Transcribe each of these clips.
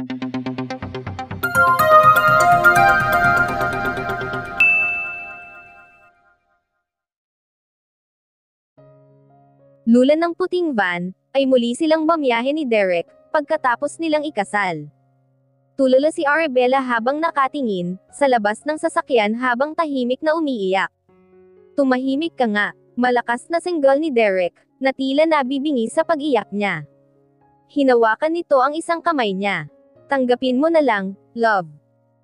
Lula ng puting van, ay muli silang bamiyahe ni Derek, pagkatapos nilang ikasal. Tulala si Arabella habang nakatingin, sa labas ng sasakyan habang tahimik na umiiyak. Tumahimik ka nga, malakas na single ni Derek, na tila nabibingi sa pag-iyak niya. Hinawakan nito ang isang kamay niya. Tanggapin mo na lang, love.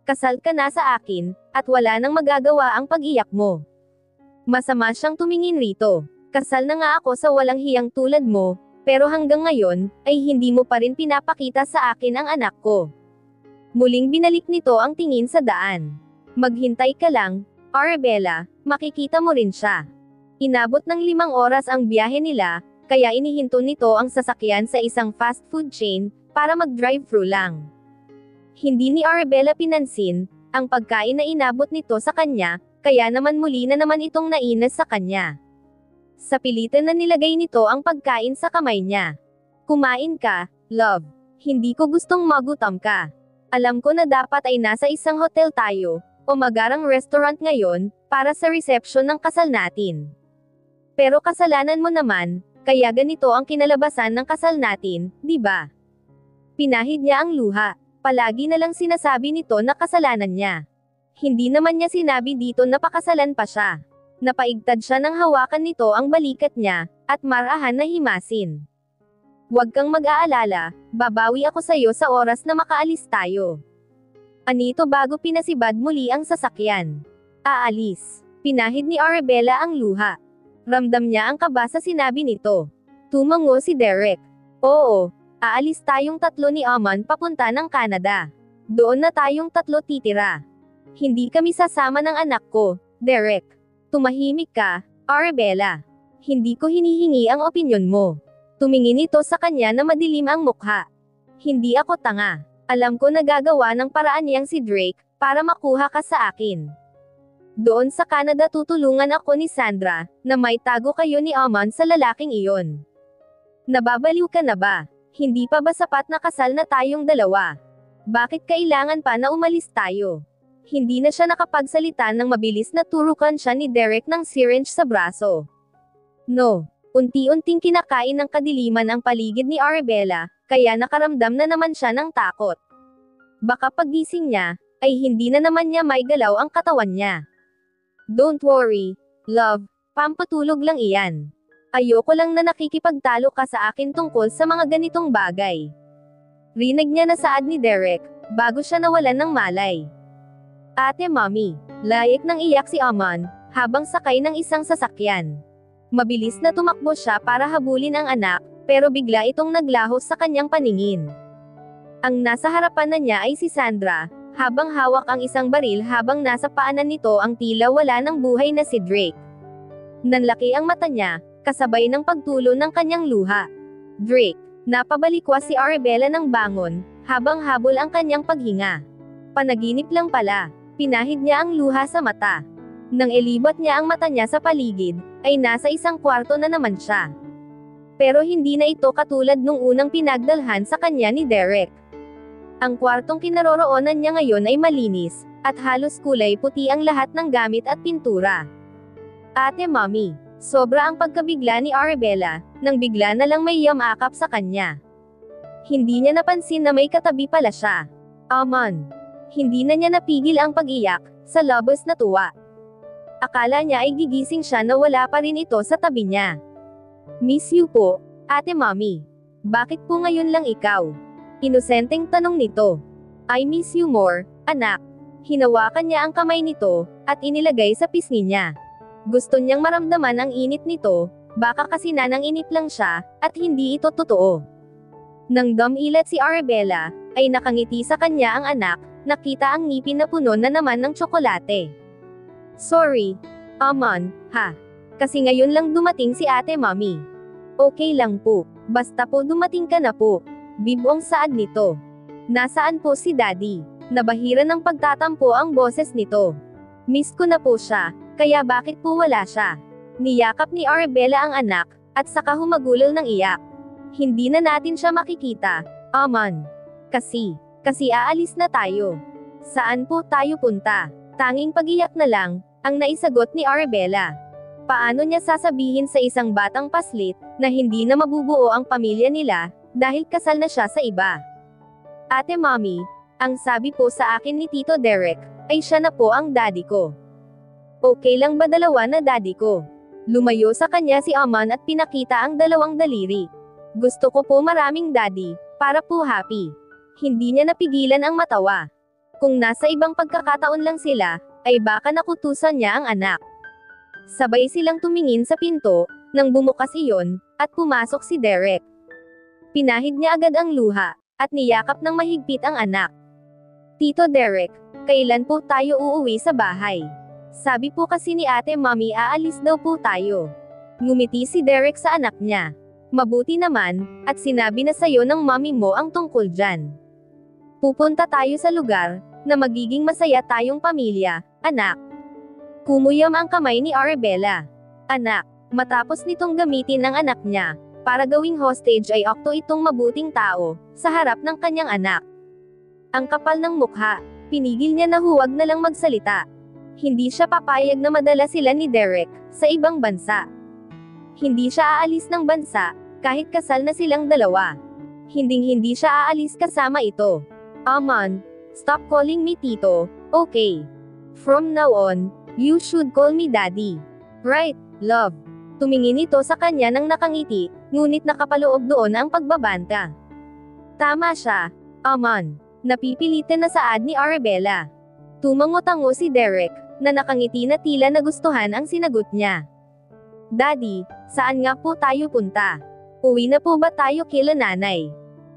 Kasal ka na sa akin, at wala nang magagawa ang pag-iyak mo. Masama siyang tumingin rito. Kasal na nga ako sa walang hiyang tulad mo, pero hanggang ngayon, ay hindi mo pa rin pinapakita sa akin ang anak ko. Muling binalik nito ang tingin sa daan. Maghintay ka lang, Arabella, makikita mo rin siya. Inabot ng 5 oras ang biyahe nila, kaya inihinto nito ang sasakyan sa isang fast food chain, para mag-drive-thru lang. Hindi ni Arabella pinansin, ang pagkain na inabot nito sa kanya, kaya naman muli na naman itong nainas sa kanya. Sa pilitan na nilagay nito ang pagkain sa kamay niya. Kumain ka, love. Hindi ko gustong magutom ka. Alam ko na dapat ay nasa isang hotel tayo, o magarang restaurant ngayon, para sa reception ng kasal natin. Pero kasalanan mo naman, kaya ganito ang kinalabasan ng kasal natin, di ba? Pinahid niya ang luha. Palagi na lang sinasabi nito na kasalanan niya. Hindi naman niya sinabi dito na pakasalan pa siya. Napaigtad siya nang hawakan nito ang balikat niya, at marahan na himasin. Huwag kang mag-aalala, babawi ako sa'yo sa oras na makaalis tayo. Anito bago pinasibad muli ang sasakyan. Aalis. Pinahid ni Arabella ang luha. Ramdam niya ang kaba sa sinabi nito. Tumango si Derek. Oo, aalis tayong 3 ni Amon papunta ng Canada. Doon na tayong 3 titira. Hindi kami sasama ng anak ko, Derek. Tumahimik ka, Arabella. Hindi ko hinihingi ang opinyon mo. Tumingin ito sa kanya na madilim ang mukha. Hindi ako tanga. Alam ko na gagawa ng paraan niyang si Drake, para makuha ka sa akin. Doon sa Canada tutulungan ako ni Sandra, na may tago kayo ni Amon sa lalaking iyon. Nababaliw ka na ba? Hindi pa ba sapat na kasal na tayong dalawa? Bakit kailangan pa na umalis tayo? Hindi na siya nakapagsalita nang mabilis na turukan siya ni Derek ng syringe sa braso. No. Unti-unting kinakain ng kadiliman ang paligid ni Arabella, kaya nakaramdam na naman siya ng takot. Baka paggising niya, ay hindi na naman niya may galaw ang katawan niya. Don't worry, love, pampatulog lang iyan. Ayoko lang na nakikipagtalo ka sa akin tungkol sa mga ganitong bagay. Rinig niya na saad ni Derek, bago siya nawalan ng malay. Ate Mommy, layik ng iyak si Amon, habang sakay ng isang sasakyan. Mabilis na tumakbo siya para habulin ang anak, pero bigla itong naglaho sa kanyang paningin. Ang nasa harapan na niya ay si Sandra, habang hawak ang isang baril habang nasa paanan nito ang tila wala ng buhay na si Drake. Nanlaki ang mata niya, kasabay ng pagtulo ng kanyang luha. Drake, napabalikwas si Arabella ng bangon, habang habol ang kanyang paghinga. Panaginip lang pala. Pinahid niya ang luha sa mata. Nang ilibot niya ang mata niya sa paligid, ay nasa isang kwarto na naman siya. Pero hindi na ito katulad nung unang pinagdalhan sa kanya ni Derek. Ang kwartong kinaroroonan niya ngayon ay malinis, at halos kulay puti ang lahat ng gamit at pintura. Ate Mommy, sobra ang pagkabigla ni Arabella, nang bigla na lang may yamakap sa kanya. Hindi niya napansin na may katabi pala siya. Amon. Hindi na niya napigil ang pag-iyak, sa labas na tuwa. Akala niya ay gigising siya na wala pa rin ito sa tabi niya. Miss you po, Ate Mommy. Bakit po ngayon lang ikaw? Inosenteng tanong nito. I miss you more, anak. Hinawakan niya ang kamay nito, at inilagay sa pisngi niya. Gusto niyang maramdaman ang init nito, baka kasi nananginip lang siya, at hindi ito totoo. Nang dumilat si Arabella, ay nakangiti sa kanya ang anak, nakita ang ngipin na puno na naman ng tsokolate. Sorry, Amon, ha? Kasi ngayon lang dumating si Ate Mommy. Okay lang po, basta po dumating ka na po. Bibong saad nito. Nasaan po si Daddy? Nabahira ng pagtatampo ang boses nito. Miss ko na po siya, kaya bakit po wala siya? Niyakap ni Arabella ang anak, at saka humagulol ng iyak. Hindi na natin siya makikita, Amon. Kasi, Kasi aalis na tayo. Saan po tayo punta? Tanging pag-iyak na lang, ang naisagot ni Arabella. Paano niya sasabihin sa isang batang paslit, na hindi na mabubuo ang pamilya nila, dahil kasal na siya sa iba? Ate Mommy, ang sabi po sa akin ni Tito Derek, ay siya na po ang daddy ko. Okay lang ba dalawa na daddy ko? Lumayo sa kanya si Aman at pinakita ang dalawang daliri. Gusto ko po maraming daddy, para po happy. Hindi niya napigilan ang matawa. Kung nasa ibang pagkakataon lang sila, ay baka nakutusan niya ang anak. Sabay silang tumingin sa pinto, nang bumukas iyon, at pumasok si Derek. Pinahid niya agad ang luha, at niyakap ng mahigpit ang anak. Tito Derek, kailan po tayo uuwi sa bahay? Sabi po kasi ni Ate Mommy aalis daw po tayo. Ngumiti si Derek sa anak niya. Mabuti naman, at sinabi na sayo ng mommy mo ang tungkol dyan. Pupunta tayo sa lugar, na magiging masaya tayong pamilya, anak. Kumuyam ang kamay ni Arabella. Anak, matapos nitong gamitin ng anak niya, para gawing hostage ay okto itong mabuting tao, sa harap ng kanyang anak. Ang kapal ng mukha, pinigil niya na huwag na lang magsalita. Hindi siya papayag na madala sila ni Derek, sa ibang bansa. Hindi siya aalis ng bansa, kahit kasal na silang dalawa. Hindi siya aalis kasama ito. Aman, stop calling me Tito, okay? From now on, you should call me Daddy. Right, love. Tumingin ito sa kanya nang nakangiti, ngunit nakapaloob doon ang pagbabanta. Tama siya, Aman. Napipilitan na saad ni Arabella. Tumango-tango si Derek, na nakangiti na tila nagustuhan ang sinagot niya. Daddy, saan nga po tayo punta? Uwi na po ba tayo kila nanay?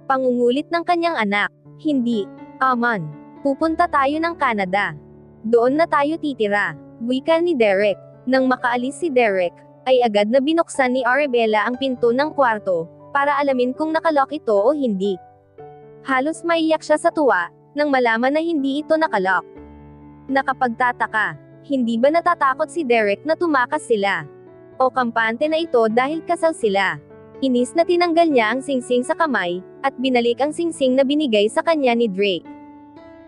Pangungulit ng kanyang anak. Hindi, Aman. Pupunta tayo ng Canada. Doon na tayo titira. Wika ni Derek. Nang makaalis si Derek, ay agad na binuksan ni Arabella ang pinto ng kwarto, para alamin kung nakalock ito o hindi. Halos maiyak siya sa tuwa, nang malaman na hindi ito nakalock. Nakapagtataka, hindi ba natatakot si Derek na tumakas sila? O kampante na ito dahil kasal sila? Inis na tinanggal niya ang singsing sa kamay, at binalik ang singsing na binigay sa kanya ni Drake.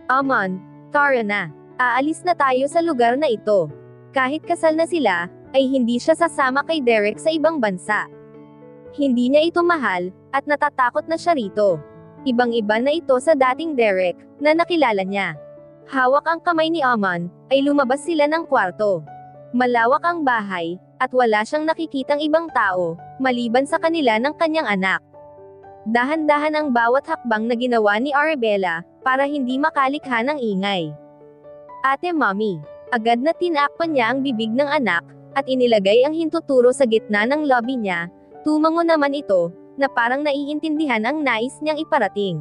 Aman, tara na. Aalis na tayo sa lugar na ito. Kahit kasal na sila, ay hindi siya sasama kay Derek sa ibang bansa. Hindi niya ito mahal, at natatakot na siya rito. Ibang-iba na ito sa dating Derek, na nakilala niya. Hawak ang kamay ni Aman, ay lumabas sila ng kwarto. Malawak ang bahay, at wala siyang nakikitang ibang tao, maliban sa kanila ng kanyang anak. Dahan-dahan ang bawat hakbang na ginawa ni Arabella, para hindi makalikha ng ingay. Ate Mommy, agad na tinakpan niya ang bibig ng anak, at inilagay ang hintuturo sa gitna ng lobby niya. Tumango naman ito, na parang naiintindihan ang nais niyang iparating.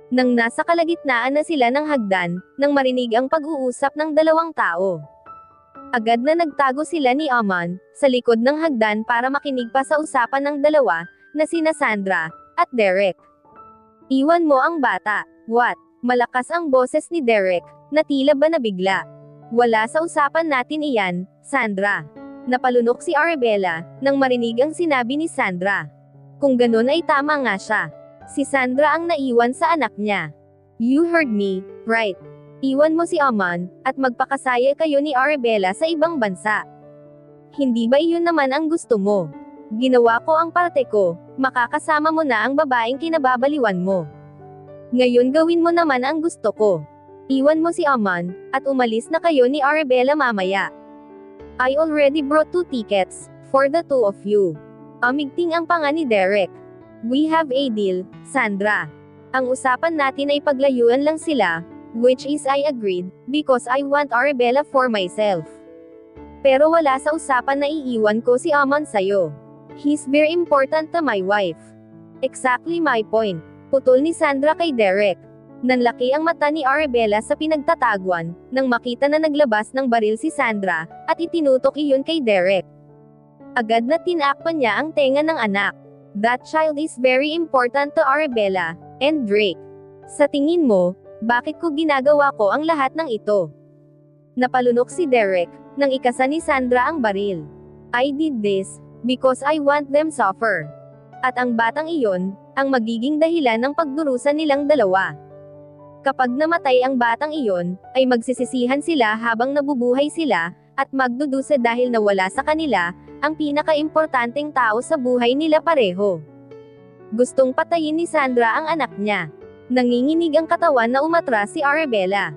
Nang nasa kalagitnaan na sila ng hagdan, nang marinig ang pag-uusap ng dalawang tao. Agad na nagtago sila ni Aman, sa likod ng hagdan para makinig pa sa usapan ng dalawa, na sina Sandra, at Derek. Iwan mo ang bata. What? Malakas ang boses ni Derek, na tila ba nabigla. Wala sa usapan natin iyan, Sandra. Napalunok si Arabella, nang marinig ang sinabi ni Sandra. Kung ganun ay tama nga siya. Si Sandra ang naiwan sa anak niya. You heard me, right? Iwan mo si Aman, at magpakasaya kayo ni Arabella sa ibang bansa. Hindi ba iyon naman ang gusto mo? Ginawa ko ang parte ko, makakasama mo na ang babaeng kinababaliwan mo. Ngayon gawin mo naman ang gusto ko. Iwan mo si Aman, at umalis na kayo ni Arabella mamaya. I already brought 2 tickets, for the 2 of you. Amigting ang panga ni Derek. We have a deal, Sandra. Ang usapan natin ay paglayuan lang sila, which is I agreed, because I want Arabella for myself. Pero wala sa usapan na iiwan ko si Aman sayo. He's very important to my wife. Exactly my point. Putol ni Sandra kay Derek. Nanlaki ang mata ni Arabella sa pinagtataguan, nang makita na naglabas ng baril si Sandra, at itinutok iyon kay Derek. Agad na tinakpan niya ang tenga ng anak. That child is very important to Arabella, and Drake. Sa tingin mo, bakit ko ginagawa ko ang lahat ng ito? Napalunok si Derek, nang ikasa ni Sandra ang baril. I did this, because I want them suffer. At ang batang iyon, ang magiging dahilan ng pagdurusa nilang dalawa. Kapag namatay ang batang iyon, ay magsisisihan sila habang nabubuhay sila, at magdudusa dahil nawala sa kanila, ang pinaka-importanteng tao sa buhay nila pareho. Gustong patayin ni Sandra ang anak niya. Nanginginig ang katawan na umatras si Arabella.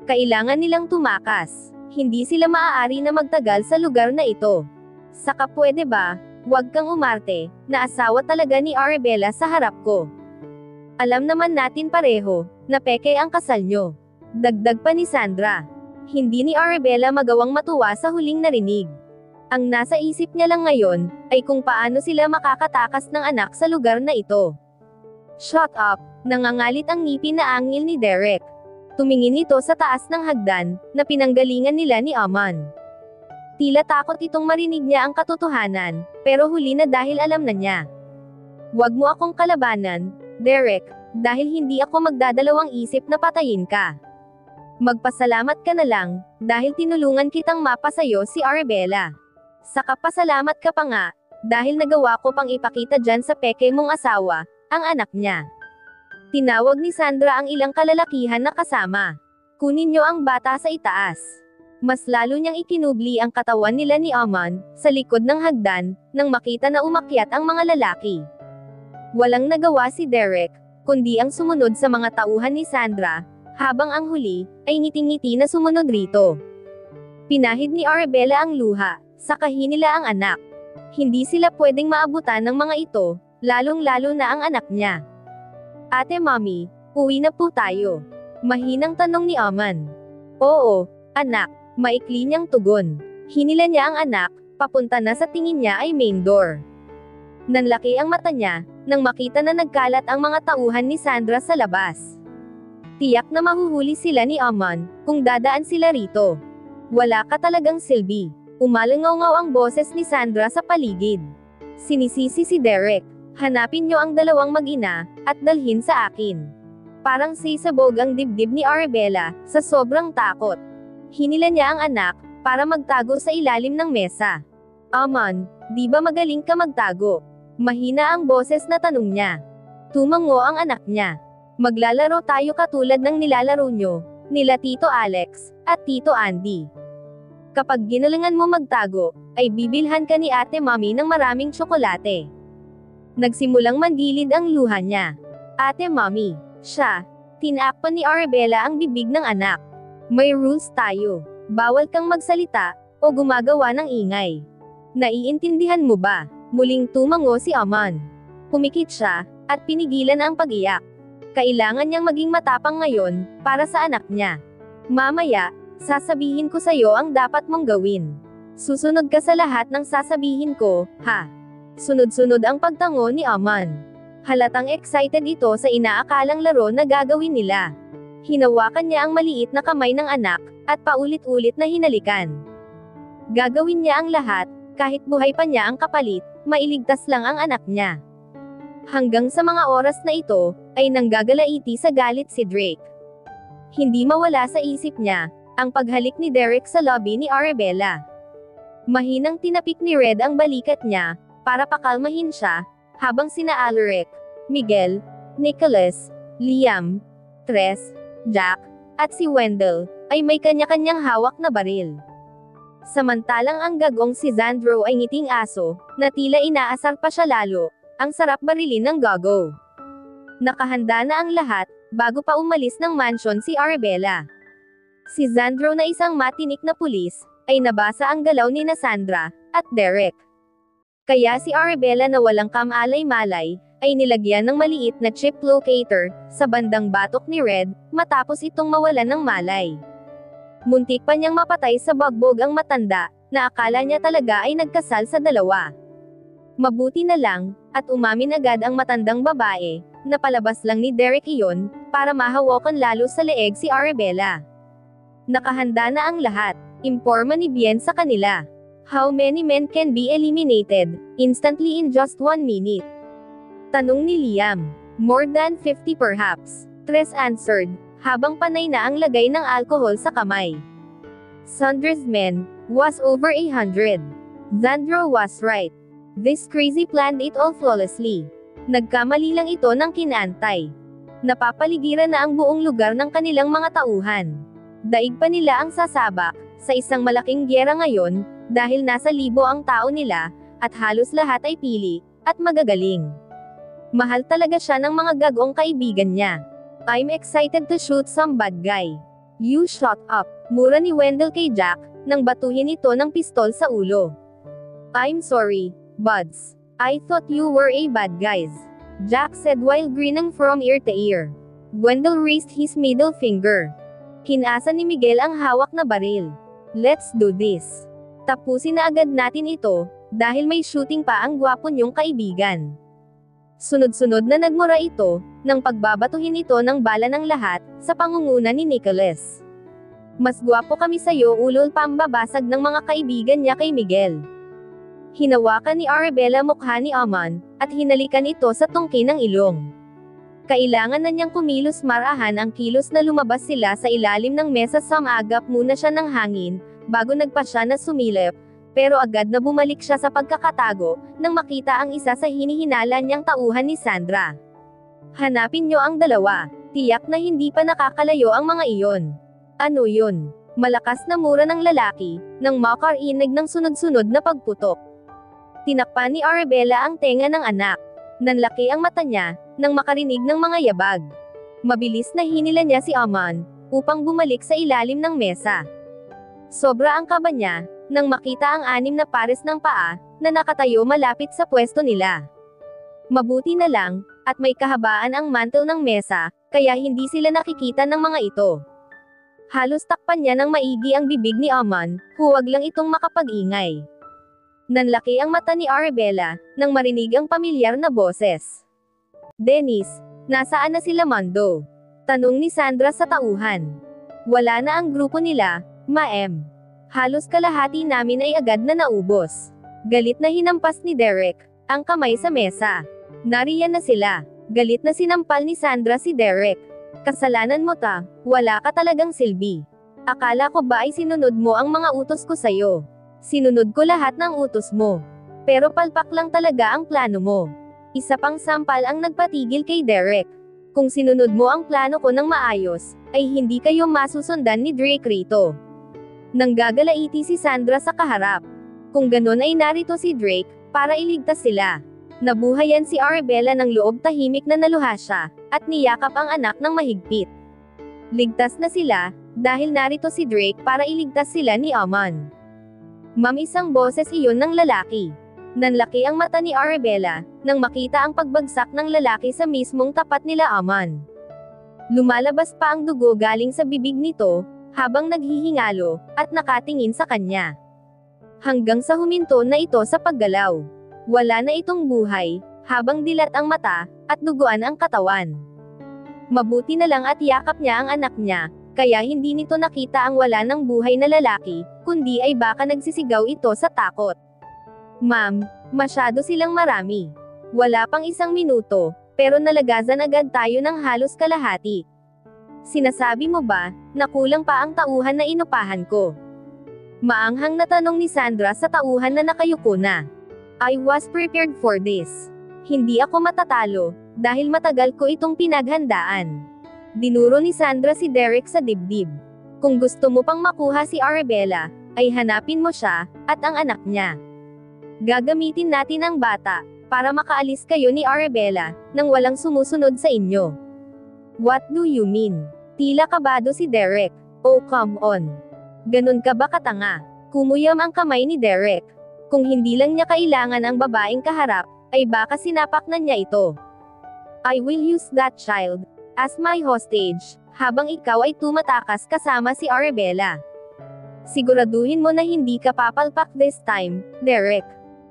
Kailangan nilang tumakas. Hindi sila maaari na magtagal sa lugar na ito. Saka pwede ba, wag kang umarte, na asawa talaga ni Arabella sa harap ko. Alam naman natin pareho, na peke ang kasal nyo. Dagdag pa ni Sandra. Hindi ni Arabella magawang matuwa sa huling narinig. Ang nasa isip niya lang ngayon, ay kung paano sila makakatakas ng anak sa lugar na ito. Shut up! Nangangalit ang ngipin na angil ni Derek. Tumingin ito sa taas ng hagdan, na pinanggalingan nila ni Amon. Tila takot itong marinig niya ang katotohanan, pero huli na dahil alam na niya. Huwag mo akong kalabanan, Derek, dahil hindi ako magdadalawang isip na patayin ka. Magpasalamat ka na lang, dahil tinulungan kitang mapasayo si Arabella. Saka pasalamat ka pa nga, dahil nagawa ko pang ipakita dyan sa peke mong asawa, ang anak niya. Tinawag ni Sandra ang ilang kalalakihan na kasama. Kunin niyo ang bata sa itaas. Mas lalo niyang ikinubli ang katawan nila ni Amon, sa likod ng hagdan, nang makita na umakyat ang mga lalaki. Walang nagawa si Derek, kundi ang sumunod sa mga tauhan ni Sandra, habang ang huli, ay ngiting-ngiti na sumunod rito. Pinahid ni Arabella ang luha, saka hinila ang anak. Hindi sila pwedeng maabutan ng mga ito, lalong-lalo na ang anak niya. Ate Mommy, uwi na po tayo. Mahinang tanong ni Amon. Oo, anak, maikli niyang tugon. Hinila niya ang anak, papunta na sa tingin niya ay main door. Nanlaki ang mata niya, nang makita na nagkalat ang mga tauhan ni Sandra sa labas. Tiyak na mahuhuli sila ni Amon, kung dadaan sila rito. Wala ka talagang silbi. Umalangaw-ngaw ang boses ni Sandra sa paligid. Sinisisi si Derek. Hanapin niyo ang dalawang mag-ina, at dalhin sa akin. Parang sisabog ang dibdib ni Arabella, sa sobrang takot. Hinila niya ang anak, para magtago sa ilalim ng mesa. Amon, di ba magaling ka magtago? Mahina ang boses na tanong niya. Tumango ang anak niya. Maglalaro tayo katulad ng nilalaro nyo, nila Tito Alex, at Tito Andy. Kapag ginalingan mo magtago, ay bibilhan ka ni Ate Mommy ng maraming tsokolate. Nagsimulang manggilid ang luha niya. Ate Mommy, siya. Tinakpan ni Arabella ang bibig ng anak. May rules tayo. Bawal kang magsalita, o gumagawa ng ingay. Naiintindihan mo ba? Muling tumango si Amon. Pumikit siya, at pinigilan ang pag-iyak. Kailangan niyang maging matapang ngayon, para sa anak niya. Mamaya, sasabihin ko sa'yo ang dapat mong gawin. Susunod ka sa lahat ng sasabihin ko, ha? Sunod-sunod ang pagtango ni Amon. Halatang excited ito sa inaakalang laro na gagawin nila. Hinawakan niya ang maliit na kamay ng anak, at paulit-ulit na hinalikan. Gagawin niya ang lahat, kahit buhay pa niya ang kapalit, mailigtas lang ang anak niya. Hanggang sa mga oras na ito, ay nanggagalaiti sa galit si Drake. Hindi mawala sa isip niya, ang paghalik ni Derek sa lobby ni Arabella. Mahinang tinapik ni Red ang balikat niya, para pakalmahin siya, habang sina Alaric, Miguel, Nicholas, Liam, Tres, Jack, at si Wendell, ay may kanya-kanyang hawak na baril. Samantalang ang gagong si Xandro ay ngiting aso, na tila inaasar pa siya lalo, ang sarap barilin ng gago. Nakahanda na ang lahat, bago pa umalis ng mansion si Arabella. Si Xandro na isang matinik na pulis, ay nabasa ang galaw ni Sandra, at Derek. Kaya si Arabella na walang kamalay-malay, ay nilagyan ng maliit na chip locator, sa bandang batok ni Red, matapos itong mawalan ng malay. Muntik pa niyang mapatay sa bagbog ang matanda, na akala niya talaga ay nagkasal sa dalawa. Mabuti na lang, at umamin agad ang matandang babae, na palabas lang ni Derek iyon, para mahawakan lalo sa leeg si Arabella. Nakahanda na ang lahat, imporma ni Bien sa kanila. How many men can be eliminated, instantly in just 1 minute? Tanong ni Liam. More than 50 perhaps, Tres answered, habang panay na ang lagay ng alcohol sa kamay. Sandra's men, was over 100. Xandro was right. This crazy planned it all flawlessly. Nagkamali lang ito ng kinantay. Napapaligiran na ang buong lugar ng kanilang mga tauhan. Daig pa nila ang sasabak, sa isang malaking gyera ngayon, dahil nasa libo ang tao nila, at halos lahat ay pili, at magagaling. Mahal talaga siya ng mga gagong kaibigan niya. I'm excited to shoot some bad guy. You shut up, mura ni Wendell kay Jack, nang batuhin ito ng pistol sa ulo. I'm sorry, buds. I thought you were a bad guys. Jack said while grinning from ear to ear. Wendell raised his middle finger. Kinasa ni Miguel ang hawak na baril. Let's do this. Tapusin na agad natin ito, dahil may shooting pa ang gwapo niyong kaibigan. Sunod-sunod na nagmura ito, nang pagbabatuhin ito ng bala ng lahat, sa pangunguna ni Nicholas. Mas gwapo kami sa'yo, ulol pambabasag ng mga kaibigan niya kay Miguel. Hinawakan ni Arabella mukha ni Amon, at hinalikan ito sa tungki ng ilong. Kailangan na niyang kumilos marahan ang kilos na lumabas sila sa ilalim ng mesa. Samagap muna siya ng hangin, bago nagpa siya na sumilip, pero agad na bumalik siya sa pagkakatago, nang makita ang isa sa hinihinala niyang tauhan ni Sandra. Hanapin niyo ang dalawa, tiyak na hindi pa nakakalayo ang mga iyon. Ano yun? Malakas na mura ng lalaki, nang makarinig ng sunod-sunod na pagputok. Tinakpan ni Arabella ang tenga ng anak. Nanlaki ang mata niya, nang makarinig ng mga yabag. Mabilis na hinila niya si Amon, upang bumalik sa ilalim ng mesa. Sobra ang kaba niya, nang makita ang 6 na pares ng paa, na nakatayo malapit sa pwesto nila. Mabuti na lang, at may kahabaan ang mantel ng mesa, kaya hindi sila nakikita ng mga ito. Halos takpan niya ng maigi ang bibig ni Amon, huwag lang itong makapag-ingay. Nanlaki ang mata ni Arabella, nang marinig ang pamilyar na boses. Dennis, nasaan na sila Mondo? Tanong ni Sandra sa tauhan. Wala na ang grupo nila, ma'am. Halos kalahati namin ay agad na naubos. Galit na hinampas ni Derek, ang kamay sa mesa. Nariyan na sila. Galit na sinampal ni Sandra si Derek. Kasalanan mo ta, wala ka talagang silbi. Akala ko ba ay sinunod mo ang mga utos ko sa'yo? Sinunod ko lahat ng utos mo. Pero palpak lang talaga ang plano mo. Isa pang sampal ang nagpatigil kay Derek. Kung sinunod mo ang plano ko ng maayos, ay hindi kayo masusundan ni Drake rito. Nanggagalaiti si Sandra sa kaharap. Kung ganon ay narito si Drake, para iligtas sila. Nabuhayan si Arabella ng loob, tahimik na naluha siya, at niyakap ang anak ng mahigpit. Ligtas na sila, dahil narito si Drake para iligtas sila ni Amon. Ma'am, isang boses iyon ng lalaki. Nanlaki ang mata ni Arabella, nang makita ang pagbagsak ng lalaki sa mismong tapat nila Amon. Lumalabas pa ang dugo galing sa bibig nito, habang naghihingalo, at nakatingin sa kanya. Hanggang sa huminto na ito sa paggalaw. Wala na itong buhay, habang dilat ang mata, at duguan ang katawan. Mabuti na lang at yakap niya ang anak niya, kaya hindi nito nakita ang wala ng buhay na lalaki, kundi ay baka nagsisigaw ito sa takot. Ma'am, masyado silang marami. Wala pang 1 minuto, pero nalagasan agad tayo ng halos kalahati. Sinasabi mo ba, na kulang pa ang tauhan na inupahan ko? Maanghang na tanong ni Sandra sa tauhan na nakayuko na. I was prepared for this. Hindi ako matatalo, dahil matagal ko itong pinaghandaan. Dinuro ni Sandra si Derek sa dibdib. Kung gusto mo pang makuha si Arabella, ay hanapin mo siya, at ang anak niya. Gagamitin natin ang bata, para makaalis kayo ni Arabella, nang walang sumusunod sa inyo. What do you mean? Tila kabado si Derek. Oh come on. Ganun ka ba katanga? Kumuyam ang kamay ni Derek. Kung hindi lang niya kailangan ang babaeng kaharap, ay baka sinapak na niya ito. I will use that child as my hostage, habang ikaw ay tumatakas kasama si Arabella. Siguraduhin mo na hindi ka papalpak this time, Derek.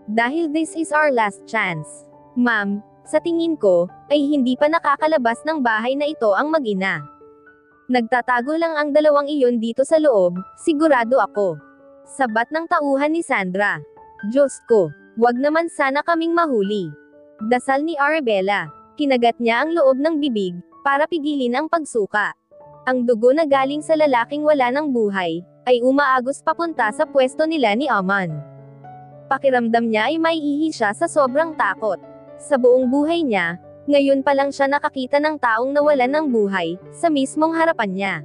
Dahil this is our last chance. Ma'am, sa tingin ko, ay hindi pa nakakalabas ng bahay na ito ang mag-ina. Nagtatago lang ang dalawang iyon dito sa loob, sigurado ako. Sabat ng tauhan ni Sandra. Diyos ko, wag naman sana kaming mahuli. Dasal ni Arabella. Kinagat niya ang loob ng bibig, para pigilin ang pagsuka. Ang dugo na galing sa lalaking wala ng buhay, ay umaagos papunta sa pwesto nila ni Amon. Pakiramdam niya ay may ihi siya sa sobrang takot. Sa buong buhay niya, Ngayon pa lang siya nakakita ng taong nawalan ng buhay, sa mismong harapan niya.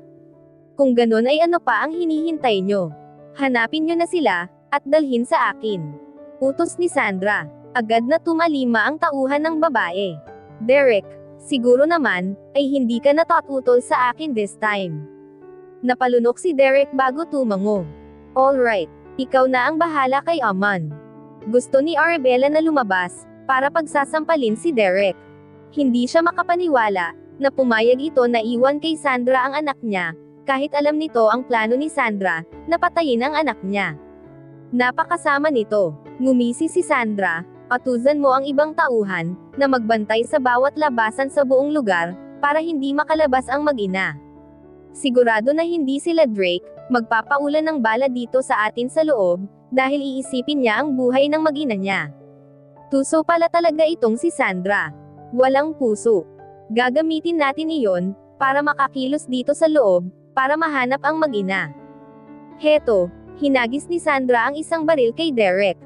Kung ganun ay ano pa ang hinihintay nyo? Hanapin nyo na sila, at dalhin sa akin. Utos ni Sandra. Agad na tumalima ang tauhan ng babae. Derek, siguro naman, ay hindi ka natutol sa akin this time. Napalunok si Derek bago tumango. Alright, ikaw na ang bahala kay Amon. Gusto ni Arabella na lumabas, para pagsasampalin si Derek. Hindi siya makapaniwala, na pumayag ito na iwan kay Sandra ang anak niya, kahit alam nito ang plano ni Sandra, na patayin ang anak niya. Napakasama nito. Ngumisi si Sandra, patusan mo ang ibang tauhan, na magbantay sa bawat labasan sa buong lugar, para hindi makalabas ang mag-ina. Sigurado na hindi sila Drake, magpapaulan ng bala dito sa atin sa loob, dahil iisipin niya ang buhay ng mag-ina niya. Tuso pala talaga itong si Sandra. Walang puso. Gagamitin natin iyon, para makakilos dito sa loob, para mahanap ang mag-ina. Heto, hinagis ni Sandra ang isang baril kay Derek.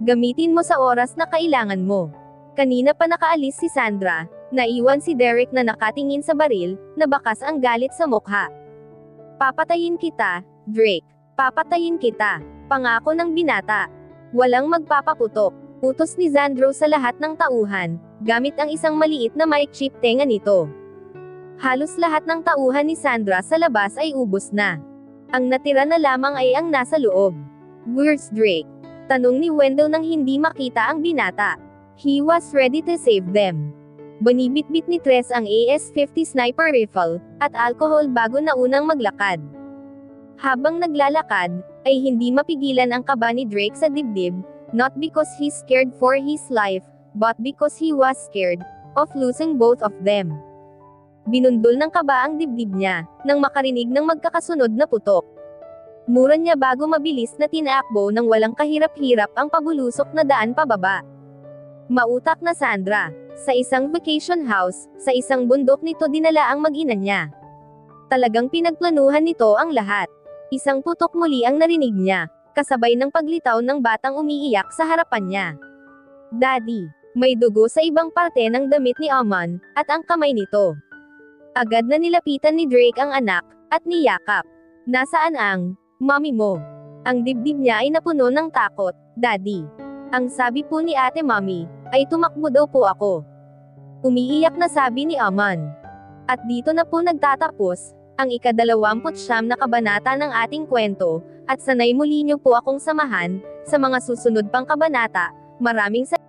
Gamitin mo sa oras na kailangan mo. Kanina pa nakaalis si Sandra, naiwan si Derek na nakatingin sa baril, na bakas ang galit sa mukha. Papatayin kita, Drake. Papatayin kita. Pangako ng binata. Walang magpapaputok. Utos ni Xandro sa lahat ng tauhan, gamit ang isang maliit na mic chip tenga nito. Halos lahat ng tauhan ni Sandra sa labas ay ubos na. Ang natira na lamang ay ang nasa loob. Where's Drake? Tanong ni Wendell nang hindi makita ang binata. He was ready to save them. Banibitbit ni Tres ang AS-50 sniper rifle, at alcohol bago na unang maglakad. Habang naglalakad, ay hindi mapigilan ang kaba ni Drake sa dibdib, not because he's scared for his life, but because he was scared of losing both of them. Binundol ng kaba ang dibdib niya, nang makarinig ng magkakasunod na putok. Mura niya bago mabilis na tinaakbo nang walang kahirap-hirap ang pabulusok na daan pababa. Mautak na Sandra. Sa isang vacation house, sa isang bundok nito dinala ang mag-ina niya. Talagang pinagplanuhan nito ang lahat. Isang putok muli ang narinig niya, kasabay ng paglitaw ng batang umiiyak sa harapan niya. Daddy, may dugo sa ibang parte ng damit ni Amon, at ang kamay nito. Agad na nilapitan ni Drake ang anak, at niyakap. Nasaan ang mommy mo? Ang dibdib niya ay napuno ng takot. Daddy. Ang sabi po ni ate mommy, ay tumakbo daw po ako. Umiiyak na sabi ni Amon. At dito na po nagtatapos, ang ika-29 na kabanata ng ating kwento, at sanay muli niyo po akong samahan, sa mga susunod pang kabanata. Maraming salamat.